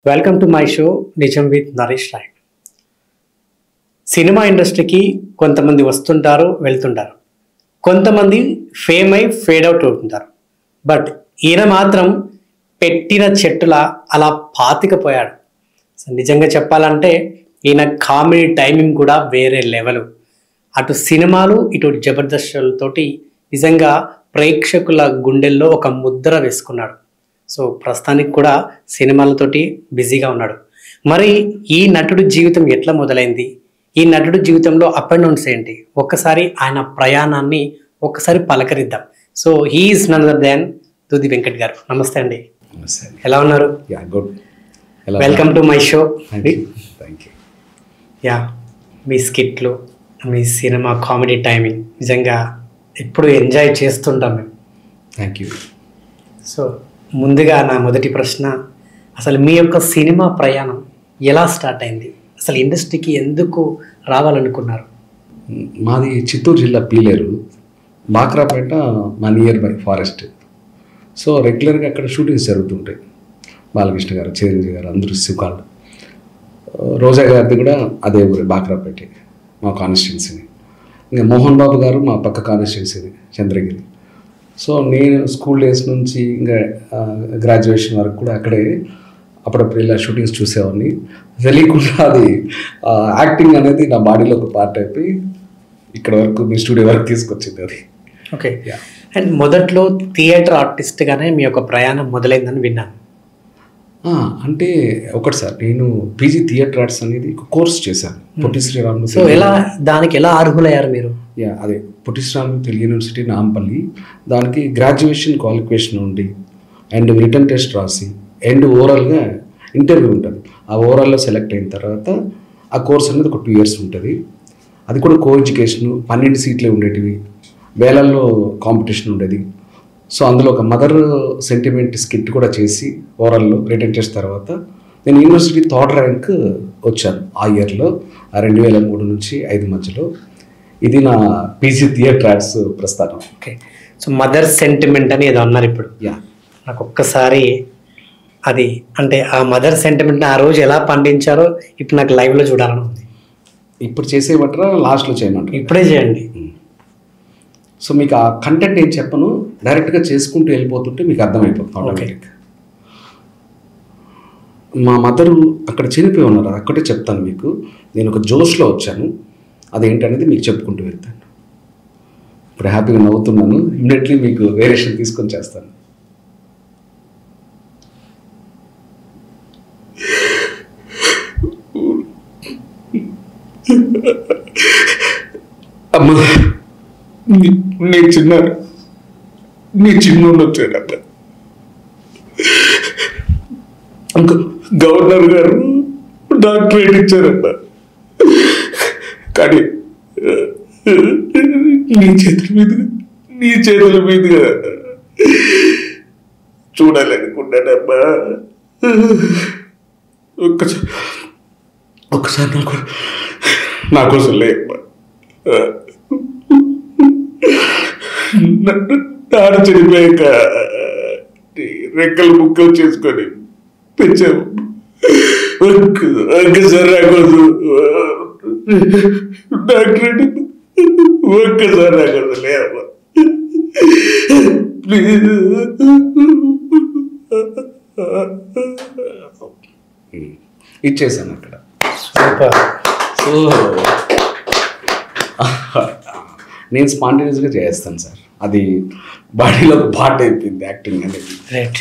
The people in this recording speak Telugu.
వెల్కమ్ టు మై షో నిజం విత్ నరేష్ రాయ్. సినిమా ఇండస్ట్రీకి కొంతమంది వస్తుంటారు, వెళ్తుంటారు. కొంతమంది ఫేమ్ అయి ఫేడ్ అవుట్ అవుతుంటారు. బట్ ఈయన మాత్రం పెట్టిన చెట్టులా అలా పాతికపోయాడు. నిజంగా చెప్పాలంటే ఈయన కామెడీ టైమింగ్ కూడా వేరే లెవెల్. అటు సినిమాలు ఇటు జబర్దస్త్ షోలతోటి నిజంగా ప్రేక్షకుల గుండెల్లో ఒక ముద్ర వేసుకున్నాడు. సో ప్రస్తుతానికి కూడా సినిమాలతోటి బిజీగా ఉన్నాడు. మరి ఈ నటుడు జీవితం ఎట్లా మొదలైంది, ఈ నటుడు జీవితంలో అప్ అండ్ డౌన్స్ ఏంటి, ఒక్కసారి ఆయన ప్రయాణాన్ని ఒక్కసారి పలకరిద్దాం. So he's none other than Doodi Venkat garu. నమస్తే అండి, ఎలా ఉన్నారు? Welcome to my show. Yeah, మీ స్కిట్లు, మీ సినిమా కామెడీ టైమింగ్ నిజంగా ఎప్పుడు ఎంజాయ్ చేస్తుంటాం మేము. Thank you. సో ముందుగా నా మొదటి ప్రశ్న, అసలు మీ యొక్క సినిమా ప్రయాణం ఎలా స్టార్ట్ అయింది? అసలు ఇండస్ట్రీకి ఎందుకు రావాలనుకున్నారు? మాది చిత్తూరు జిల్లా పీలేరు, బాక్రాపేట మా నియర్ బై ఫారెస్ట్. సో రెగ్యులర్గా అక్కడ షూటింగ్స్ జరుగుతుంటాయి. బాలకృష్ణ గారు, చిరంజీవి గారు అందరూ శివకాళ్ళు. రోజా గారిది కూడా అదే ఊరే, బాక్రాపేట మా కాన్స్టిట్యున్సీని. ఇంకా మోహన్ బాబు గారు మా పక్క కాన్స్టిట్యున్సీని, చంద్రగిరి. సో నేను స్కూల్ డేస్ నుంచి ఇంకా గ్రాడ్యుయేషన్ వరకు కూడా అక్కడే అప్పుడప్పుడు ఇలా షూటింగ్స్ చూసేవాడిని. తెలియకుండా అది యాక్టింగ్ అనేది నా బాడీలో ఒక పార్ట్ అయిపోయి ఇక్కడ వరకు మీ స్టూడియో వరకు తీసుకొచ్చింది అది. ఓకే. అండ్ మొదట్లో థియేటర్ ఆర్టిస్ట్గానే మీ యొక్క ప్రయాణం మొదలైందని విన్నాను. అంటే ఒకటి సార్, నేను పీజీ థియేటర్ ఆర్ట్స్ అనేది ఒక కోర్స్ చేశాను పొట్టి శ్రీరాములు. సో దానికి ఎలా అర్హులయ్యారు మీరు? అదే పొట్టి శ్రీరాములు తెలుగు యూనివర్సిటీ నాంపల్లి. దానికి గ్రాడ్యుయేషన్ క్వాలిఫికేషన్ ఉండి అండ్ రిటర్న్ టెస్ట్ రాసి అండ్ ఓవరాల్గా ఇంటర్వ్యూ ఉంటుంది. ఆ ఓవరాల్లో సెలెక్ట్ అయిన తర్వాత ఆ కోర్స్ అనేది ఒక 2 years ఉంటుంది. అది కూడా కో ఎడ్యుకేషను, 12 సీట్లే ఉండేటివి, వేలల్లో కాంపిటీషన్ ఉండేది. సో అందులో ఒక మదర్ సెంటిమెంట్ స్కిట్ కూడా చేసి ఓవరాల్లో రిటర్న్ టెస్ట్ తర్వాత నేను యూనివర్సిటీ 3rd ర్యాంక్ వచ్చాను ఆ ఇయర్లో, 2003 నుంచి 2005 మధ్యలో. ఇది నా పీజీ థియేటర్ ఆర్ట్స్ ప్రస్థానం. ఓకే. సో మదర్ సెంటిమెంట్ అని ఏదో అన్నారు ఇప్పుడు. నాకు ఒక్కసారి అది అంటే ఆ మదర్ సెంటిమెంట్ని ఆ రోజు ఎలా పండించారో ఇప్పుడు నాకు లైవ్లో చూడాలని ఉంది. ఇప్పుడు చేసేయమంటారా, లాస్ట్లో చేయమంటారా? ఇప్పుడే చేయండి. సో మీకు ఆ కంటెంట్ ఏం చెప్పను, డైరెక్ట్గా చేసుకుంటూ వెళ్ళిపోతుంటే మీకు అర్థమైపోతుంది ఆటోమేటిక్. మా మదరు అక్కడ చనిపోయి ఉన్నారు, అది ఒక్కటే చెప్తాను మీకు. నేను ఒక జోష్లో వచ్చాను, అదేంటనేది మీకు చెప్పుకుంటూ వెళ్తాను. ఇప్పుడు హ్యాపీగా నవ్వుతున్నాను, ఇమ్మీడియట్లీ మీకు వేరియేషన్ తీసుకొని చేస్తాను. అమ్మ, నీ చిన్నోడు వచ్చాడట. గవర్నర్ గారు డాక్టరేట్ ఇచ్చారట. కానీ నీ చేతుల మీదుగా చూడాలనుకున్నాడమ్మా. ఒక్కసారి నా కోసం లేమ్మా. నాన్న చనిపోయాక రెక్కలు ముక్కలు చేసుకొని పెంచాము. ఒక్కసారి రాకూడదు డాక్టర్, ఒక్కసారి రాకూడదు లేమ్మా ప్లీజ్. ఇచ్చేసాను అక్కడ. సో నేను స్పాంటేనియస్గా చేస్తాను సార్, అది బాడీలో ఒక పార్ట్ అయిపోయింది యాక్టింగ్ అనేది. రైట్.